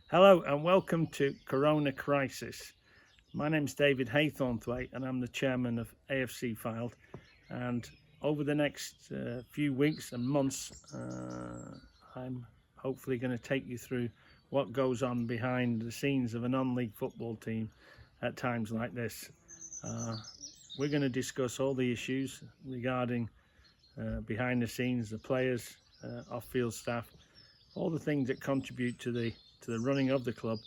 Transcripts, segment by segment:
Hello and welcome to Coronacrisis. My name's David Haythornthwaite and I'm the chairman of AFC Fylde. And over the next few weeks and months, I'm hopefully going to take you through what goes on behind the scenes of a non-league football team at times like this. We're going to discuss all the issues regarding behind the scenes, the players, off-field staff, all the things that contribute to the running of the club,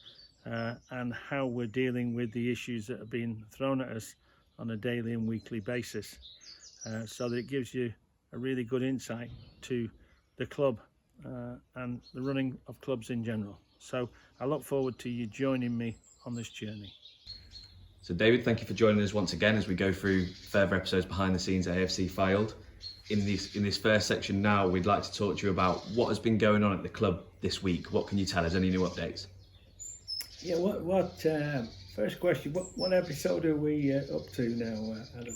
and how we're dealing with the issues that have been thrown at us on a daily and weekly basis, so that it gives you a really good insight to the club and the running of clubs in general. So I look forward to you joining me on this journey. So David, thank you for joining us once again as we go through further episodes behind the scenes at AFC Fylde. In this first section now, we'd like to talk to you about what has been going on at the club this week. What can you tell us? Any new updates? Yeah, first question, what episode are we up to now, Adam?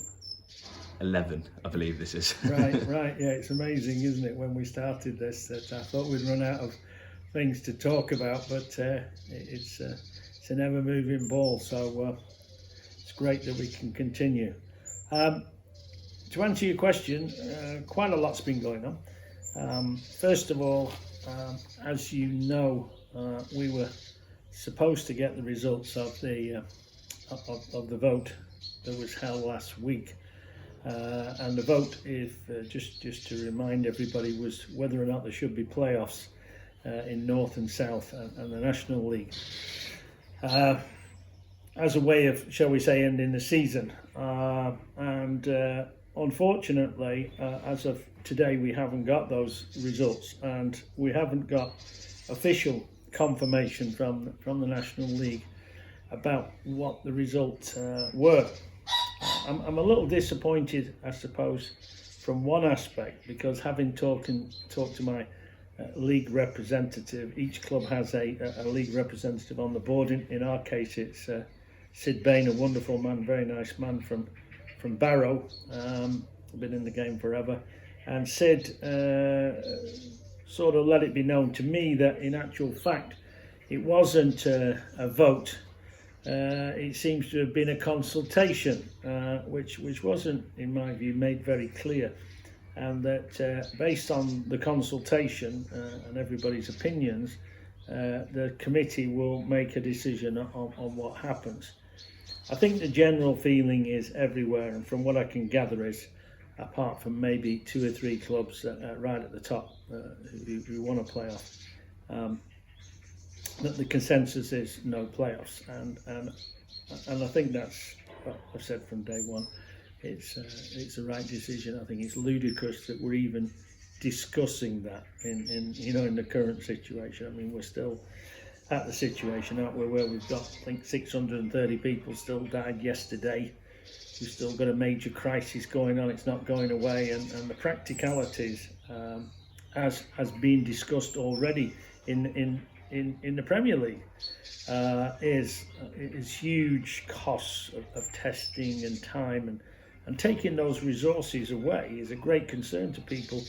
11, I believe this is. Right, yeah, it's amazing, isn't it, when we started this, that I thought we'd run out of things to talk about, but it's an ever-moving ball, so it's great that we can continue. To answer your question, quite a lot's been going on. First of all, as you know, we were supposed to get the results of the vote that was held last week, and the vote, if just to remind everybody, was whether or not there should be playoffs in North and South and the National League, as a way of, shall we say, ending the season. And unfortunately, as of today, we haven't got those results, and we haven't got official confirmation from the National League about what the results were. I'm a little disappointed, I suppose, from one aspect, because having talked to my league representative, each club has a league representative on the board. In our case, it's Sid Bain, a wonderful man, very nice man from Barrow, been in the game forever, and Sid sort of let it be known to me that in actual fact it wasn't a vote. It seems to have been a consultation, which wasn't, in my view, made very clear, and that based on the consultation and everybody's opinions, the committee will make a decision on what happens. I think the general feeling is everywhere, and from what I can gather is, apart from maybe 2 or 3 clubs right at the top who want to play off, that the consensus is no playoffs, and I think that's what I've said from day one. It's the right decision. I think it's ludicrous that we're even discussing that in the current situation. I mean, we're still at the situation, aren't we, where we've got, I think, 630 people still died yesterday. We've still got a major crisis going on. It's not going away, and the practicalities, as has been discussed already in the Premier League, is huge costs of testing and time, and taking those resources away is a great concern to people,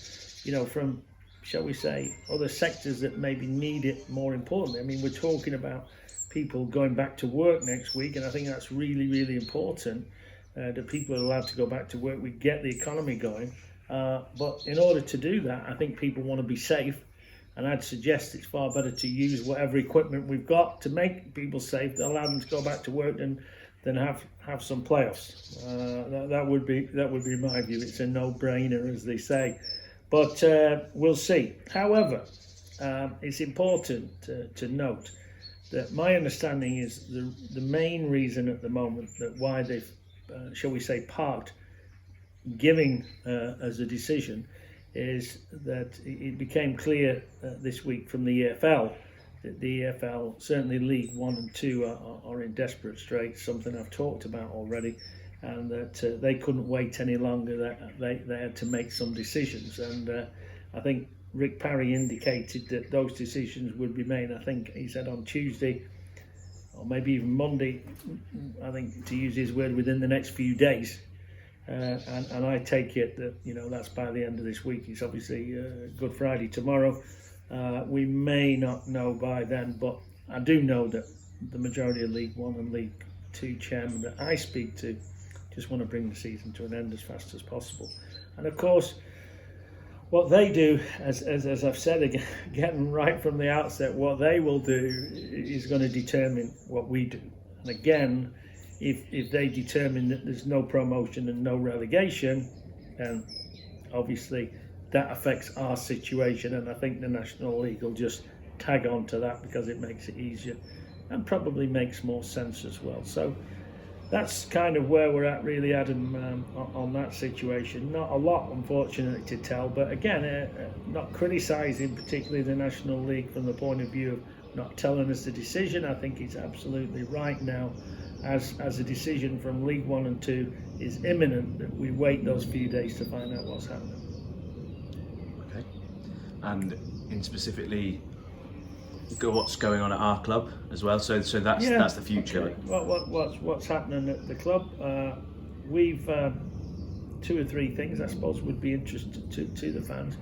from, shall we say, other sectors that maybe need it more importantly. I mean, we're talking about people going back to work next week, and I think that's really, really important, that people are allowed to go back to work. We get the economy going, but in order to do that, I think people want to be safe, and I'd suggest it's far better to use whatever equipment we've got to make people safe, to allow them to go back to work, than have some playoffs. That would be my view. It's a no-brainer, as they say. But we'll see. However, it's important to note that my understanding is the main reason at the moment that why they've, shall we say, parked giving as a decision is that it became clear this week from the EFL that the EFL, certainly League 1 and 2, are in desperate straits, something I've talked about already, and that they couldn't wait any longer, that they had to make some decisions. And I think Rick Parry indicated that those decisions would be made, I think he said on Tuesday, or maybe even Monday, I think, to use his word, within the next few days. And I take it that, that's by the end of this week. It's obviously Good Friday tomorrow. We may not know by then, but I do know that the majority of League One and League Two chairmen that I speak to just want to bring the season to an end as fast as possible. And of course, what they do, as I've said again right from the outset, what they will do is going to determine what we do. And again, if they determine that there's no promotion and no relegation, then obviously that affects our situation, and I think the National League will just tag on to that because it makes it easier and probably makes more sense as well. So that's kind of where we're at really, Adam, on that situation. Not a lot, unfortunately, to tell, but again, not criticising particularly the National League from the point of view of not telling us the decision. I think it's absolutely right now, as a decision from League 1 and 2 is imminent, that we wait those few days to find out what's happening. Okay. And in specifically, what's going on at our club as well. So that's the future. Okay. What's happening at the club? We've 2 or 3 things I suppose would be interesting to the fans.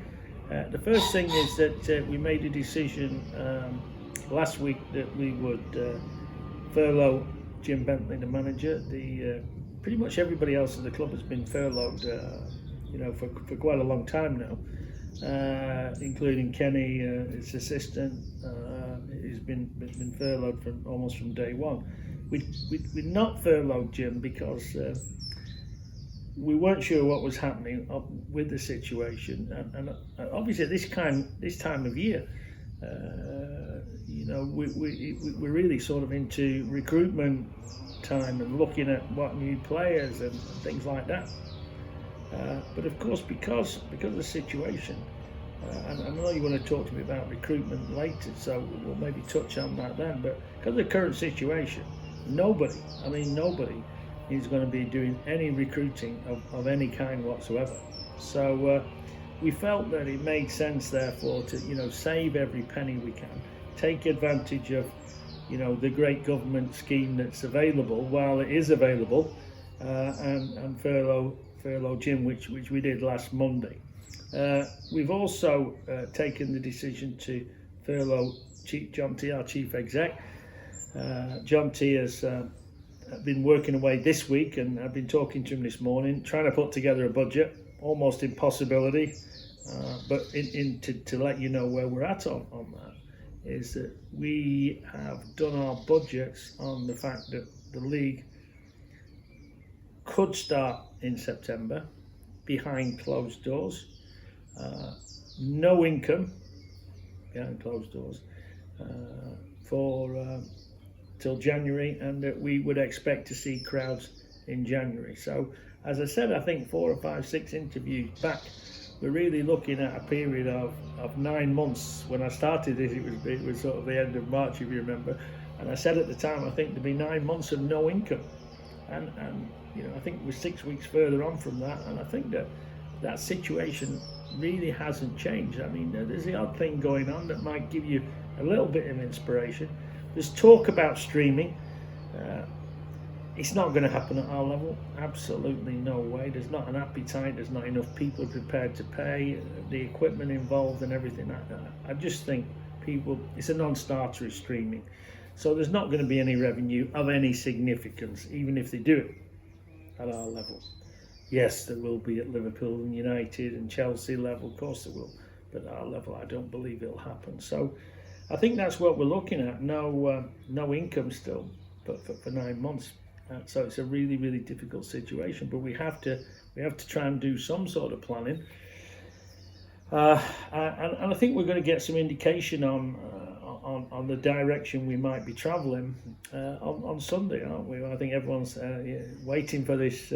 The first thing is that we made a decision last week that we would furlough Jim Bentley, the manager. Pretty much everybody else in the club has been furloughed, for quite a long time now, including Kenny, his assistant. He's been furloughed almost from day one. We'd not furloughed Jim because we weren't sure what was happening with the situation, and obviously this time of year, we're really sort of into recruitment time and looking at what new players and things like that. But of course, because of the situation, and I know you want to talk to me about recruitment later, so we'll maybe touch on that then. But because of the current situation, nobody is going to be doing any recruiting of any kind whatsoever. So we felt that it made sense, therefore, to save every penny we can, take advantage of the great government scheme that's available while it is available, and furlough Jim, which we did last Monday. We've also taken the decision to furlough John T, our chief exec. John T has been working away this week, and I've been talking to him this morning, trying to put together a budget. Almost impossibility, but to let you know where we're at on that, is that we have done our budgets on the fact that the league could start in September behind closed doors, no income behind closed doors for till January, and that we would expect to see crowds in January. So as I said, I think 4 or 5, 6 interviews back, we're really looking at a period of 9 months. When I started this, it was sort of the end of March, if you remember, and I said at the time I think there'd be 9 months of no income, and I think we're 6 weeks further on from that, and I think that situation really hasn't changed. I mean, there's the odd thing going on that might give you a little bit of inspiration. There's talk about streaming. It's not going to happen at our level. Absolutely no way. There's not an appetite. There's not enough people prepared to pay. The equipment involved and everything. I just think it's a non-starter of streaming. So there's not going to be any revenue of any significance, even if they do it at our level. Yes, there will be at Liverpool and United and Chelsea level. Of course there will. But at our level, I don't believe it'll happen. So I think that's what we're looking at. No income still, but for 9 months. So it's a really, really difficult situation. But we have to try and do some sort of planning. And I think we're going to get some indication on the direction we might be travelling on Sunday, aren't we? I think everyone's waiting for this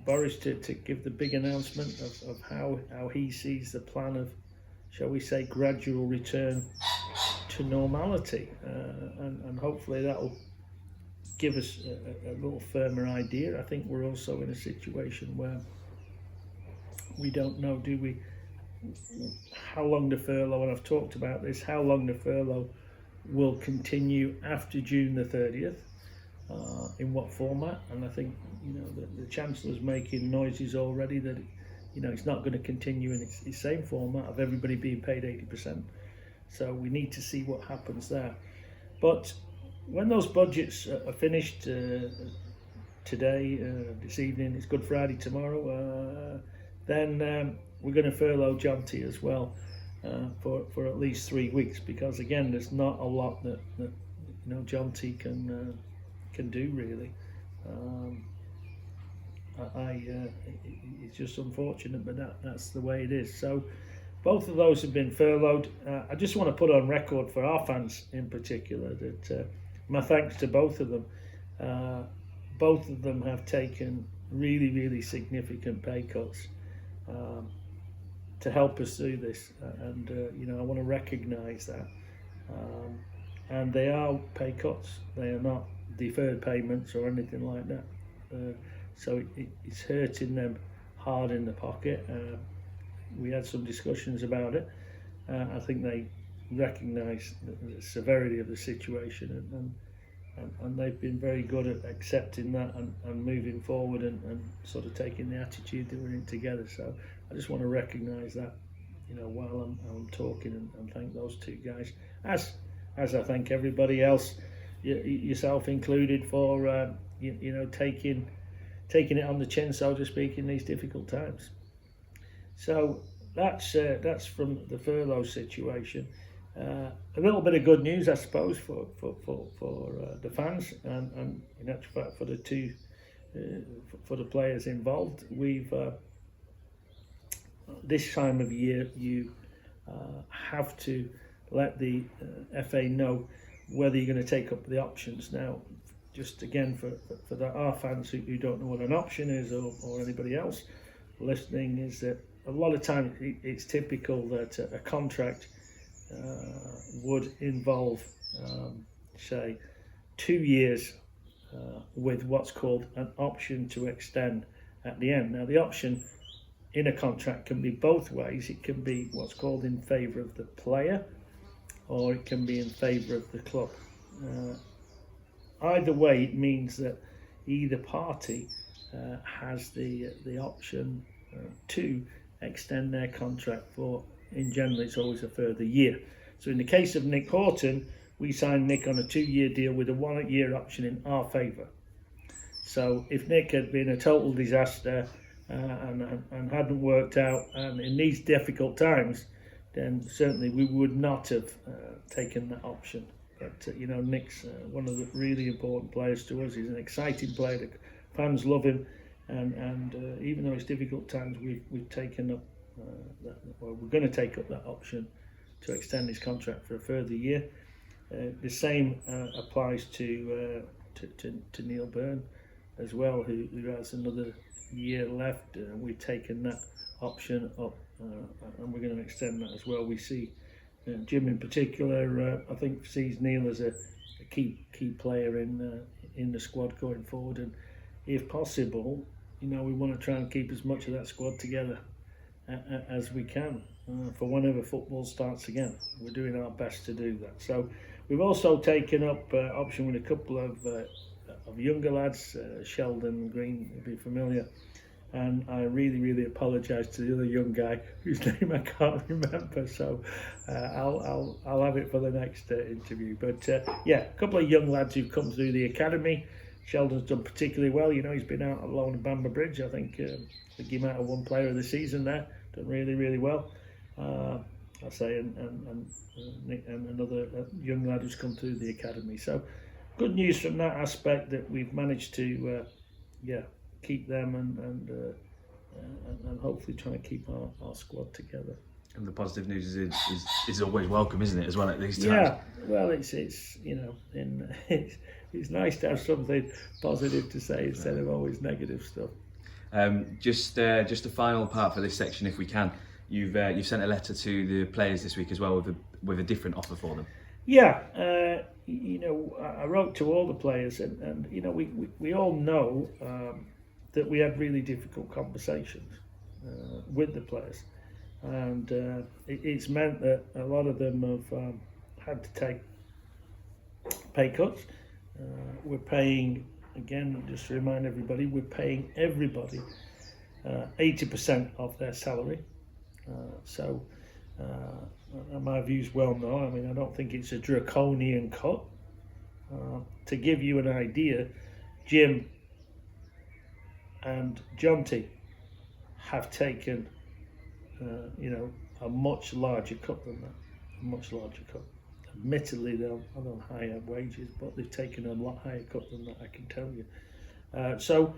Boris to give the big announcement of how he sees the plan of, shall we say, gradual return to normality, and hopefully that will give us a little firmer idea. I think we're also in a situation where we don't know, do we, how long the furlough, and I've talked about this, how long the furlough will continue after June the 30th, in what format. And I think the Chancellor's making noises already that it's not going to continue in its same format of everybody being paid 80%. So we need to see what happens there. But when those budgets are finished today, this evening, it's Good Friday tomorrow, then we're going to furlough Jonty as well for at least 3 weeks, because again, there's not a lot that Jonty can do really. It's just unfortunate, but that's the way it is. So both of those have been furloughed. I just want to put on record for our fans in particular that my thanks to both of them. Both of them have taken really significant pay cuts to help us through this, and I want to recognise that. And they are pay cuts; they are not deferred payments or anything like that. So it's hurting them hard in the pocket. We had some discussions about it. I think they recognise the severity of the situation, and they've been very good at accepting that and moving forward and sort of taking the attitude that we're in together. So I just want to recognise that, while I'm talking, and thank those two guys, as I thank everybody else, yourself included, for taking it on the chin, so to speak, in these difficult times. So that's from the furlough situation. A little bit of good news, I suppose, for the fans, and in actual fact for the two for the players involved. We've this time of year you have to let the FA know whether you're going to take up the options. Now, just again for our fans who don't know what an option is, or anybody else listening, is that a lot of times it's typical that a contract would involve, say, 2 years with what's called an option to extend at the end. Now, the option in a contract can be both ways. It can be what's called in favour of the player, or it can be in favour of the club. Either way, it means that either party has the option to extend their contract for, in general, it's always a further year. So in the case of Nick Horton, we signed Nick on a 2-year deal with a 1-year option in our favour. So if Nick had been a total disaster and hadn't worked out, and in these difficult times, then certainly we would not have taken that option. But Nick's one of the really important players to us. He's an exciting player. The fans love him, and even though it's difficult times, we've taken up we're going to take up that option to extend his contract for a further year. The same applies to Neil Byrne as well, who has another year left. We've taken that option up, and we're going to extend that as well. We see Jim in particular, I think, sees Neil as a key player in the squad going forward, and if possible, we want to try and keep as much of that squad together as we can for whenever football starts again. We're doing our best to do that. So we've also taken up option with a couple of younger lads. Sheldon Green will be familiar, and I really apologise to the other young guy whose name I can't remember. So I'll have it for the next interview. But a couple of young lads who've come through the academy. Sheldon's done particularly well. He's been out on loan at Bamber Bridge. I think he might have won Player of the Season there. Done really well. I say, and Nick and another young lad who's come through the academy. So good news from that aspect, that we've managed to keep them and hopefully try and keep our squad together. And the positive news is always welcome, isn't it, as well, at these times? Yeah, well, it's it's nice to have something positive to say instead of always negative stuff. Just a final part for this section, if we can. You've sent a letter to the players this week as well with a different offer for them. Yeah, I wrote to all the players, and we all know that we had really difficult conversations with the players, and it's meant that a lot of them have had to take pay cuts. We're paying, again, just to remind everybody, we're paying everybody 80% of their salary. My view's well known. I mean, I don't think it's a draconian cut. To give you an idea, Jim and Jonty have taken, a much larger cut than that, a much larger cut. Admittedly, they're on higher wages, but they've taken a lot higher cut than that, I can tell you. So,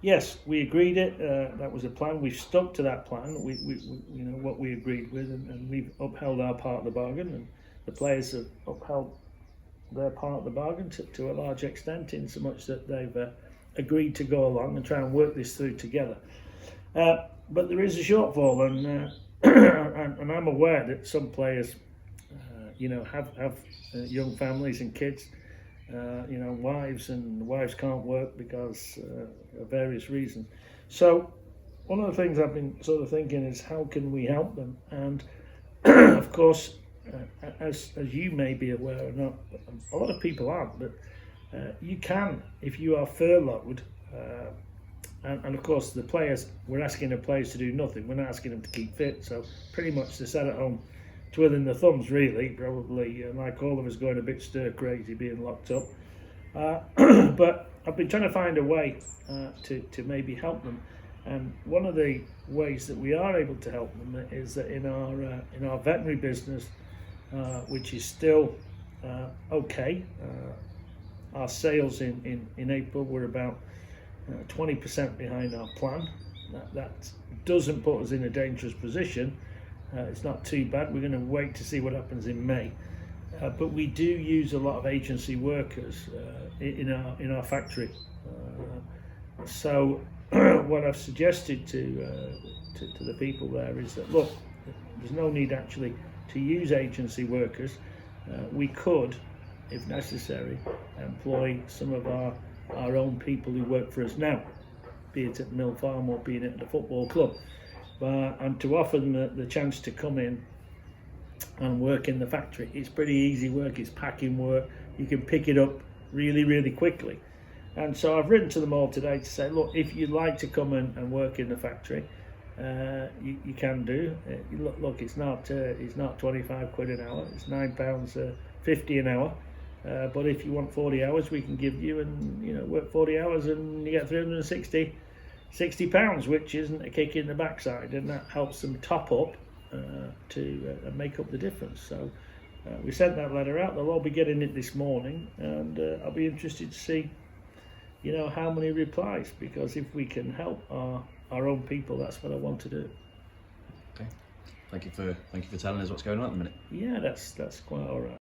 yes, we agreed it. That was a plan. We've stuck to that plan. We what we agreed with, and we've upheld our part of the bargain, and the players have upheld their part of the bargain to a large extent, in so much that they've agreed to go along and try and work this through together. But there is a shortfall, and and I'm aware that some players, have young families and kids, wives, and the wives can't work because of various reasons. So one of the things I've been sort of thinking is, how can we help them? And of course, as you may be aware or not, a lot of people aren't, but you can, if you are furloughed, and of course the players, we're asking the players to do nothing. We're not asking them to keep fit, so pretty much they're sat at home twiddling their thumbs, really, probably like all of us, going a bit stir crazy being locked up. But I've been trying to find a way to maybe help them, and one of the ways that we are able to help them is that in our veterinary business, which is still okay. Our sales in April were about 20% behind our plan. That doesn't put us in a dangerous position. It's not too bad. We're going to wait to see what happens in May. But we do use a lot of agency workers in our factory. So what I've suggested to the people there is that, look, there's no need actually to use agency workers. We could, if necessary, employ some of our own people who work for us now, be it at Mill Farm or be it at the football club, and to offer them the chance to come in and work in the factory. It's pretty easy work. It's packing work. You can pick it up really, really quickly. And so I've written to them all today to say, look, if you'd like to come and work in the factory, you can do. Look, it's not 25 quid an hour. It's £9.50 an hour. But if you want 40 hours, we can give you, and work 40 hours and you get £360, which isn't a kick in the backside, and that helps them top up to make up the difference. So we sent that letter out. They'll all be getting it this morning, and I'll be interested to see how many replies, because if we can help our own people, that's what I want to do. Okay, thank you for telling us what's going on at the minute. Yeah, that's quite all right.